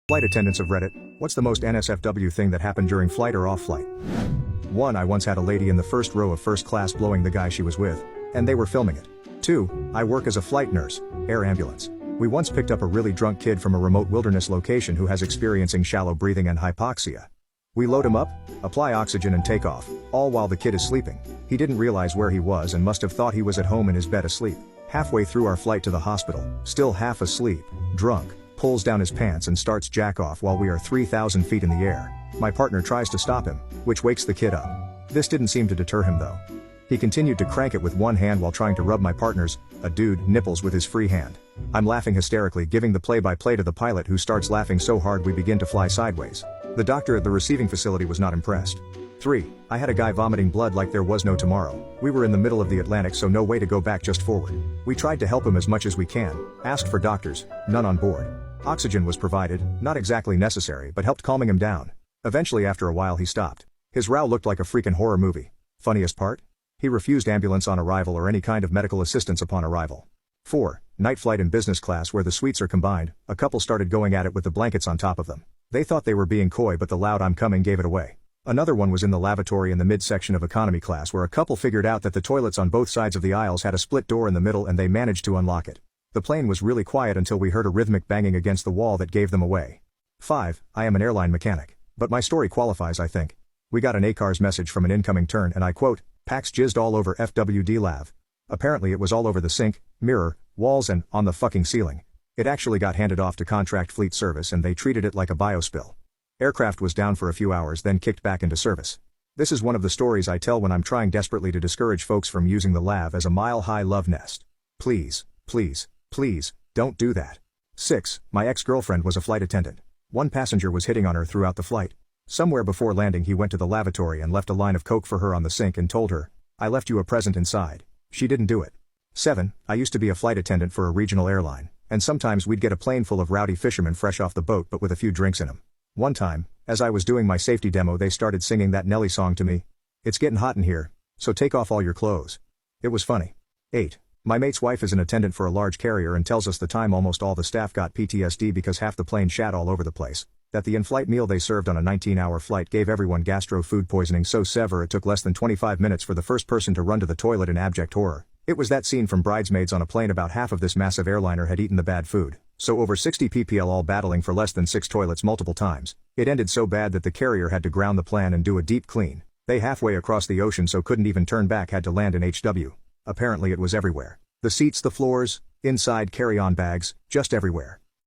Flight attendants of Reddit, what's the most NSFW thing that happened during flight or off flight? 1. I once had a lady in the first row of first class blowing the guy she was with, and they were filming it. 2. I work as a flight nurse, air ambulance. We once picked up a really drunk kid from a remote wilderness location who has experiencing shallow breathing and hypoxia. We load him up, apply oxygen and take off, all while the kid is sleeping. He didn't realize where he was and must have thought he was at home in his bed asleep. Halfway through our flight to the hospital, still half asleep, drunk, pulls down his pants and starts jack off while we are 3,000 feet in the air. My partner tries to stop him, which wakes the kid up. This didn't seem to deter him though. He continued to crank it with one hand while trying to rub my partner's, a dude, nipples with his free hand. I'm laughing hysterically, giving the play-by-play to the pilot, who starts laughing so hard we begin to fly sideways. The doctor at the receiving facility was not impressed. 3. I had a guy vomiting blood like there was no tomorrow. We were in the middle of the Atlantic, so no way to go back, just forward. We tried to help him as much as we can, asked for doctors, none on board. Oxygen was provided, not exactly necessary but helped calming him down. Eventually after a while he stopped. His row looked like a freaking horror movie. Funniest part? He refused ambulance on arrival or any kind of medical assistance upon arrival. 4. Night flight in business class where the suites are combined, a couple started going at it with the blankets on top of them. They thought they were being coy but the loud "I'm coming" gave it away. Another one was in the lavatory in the midsection of economy class where a couple figured out that the toilets on both sides of the aisles had a split door in the middle and they managed to unlock it. The plane was really quiet until we heard a rhythmic banging against the wall that gave them away. 5. I am an airline mechanic. But my story qualifies, I think. We got an ACARS message from an incoming turn and I quote, "Pax jizzed all over FWD lav." Apparently it was all over the sink, mirror, walls and on the fucking ceiling. It actually got handed off to contract fleet service and they treated it like a biospill. Aircraft was down for a few hours then kicked back into service. This is one of the stories I tell when I'm trying desperately to discourage folks from using the lav as a mile-high love nest. Please, please, please, don't do that. 6. My ex-girlfriend was a flight attendant. One passenger was hitting on her throughout the flight. Somewhere before landing he went to the lavatory and left a line of coke for her on the sink and told her, "I left you a present inside." She didn't do it. 7. I used to be a flight attendant for a regional airline, and sometimes we'd get a plane full of rowdy fishermen fresh off the boat but with a few drinks in them. One time, as I was doing my safety demo, they started singing that Nelly song to me. "It's getting hot in here, so take off all your clothes." It was funny. 8. My mate's wife is an attendant for a large carrier and tells us the time almost all the staff got PTSD because half the plane shat all over the place. That the in-flight meal they served on a 19-hour flight gave everyone gastro food poisoning so severe it took less than 25 minutes for the first person to run to the toilet in abject horror. It was that scene from Bridesmaids on a plane. About half of this massive airliner had eaten the bad food, so over 60 ppl all battling for less than 6 toilets multiple times. It ended so bad that the carrier had to ground the plane and do a deep clean. They halfway across the ocean so couldn't even turn back, had to land in HW. Apparently it was everywhere. The seats, the floors, inside carry-on bags, just everywhere.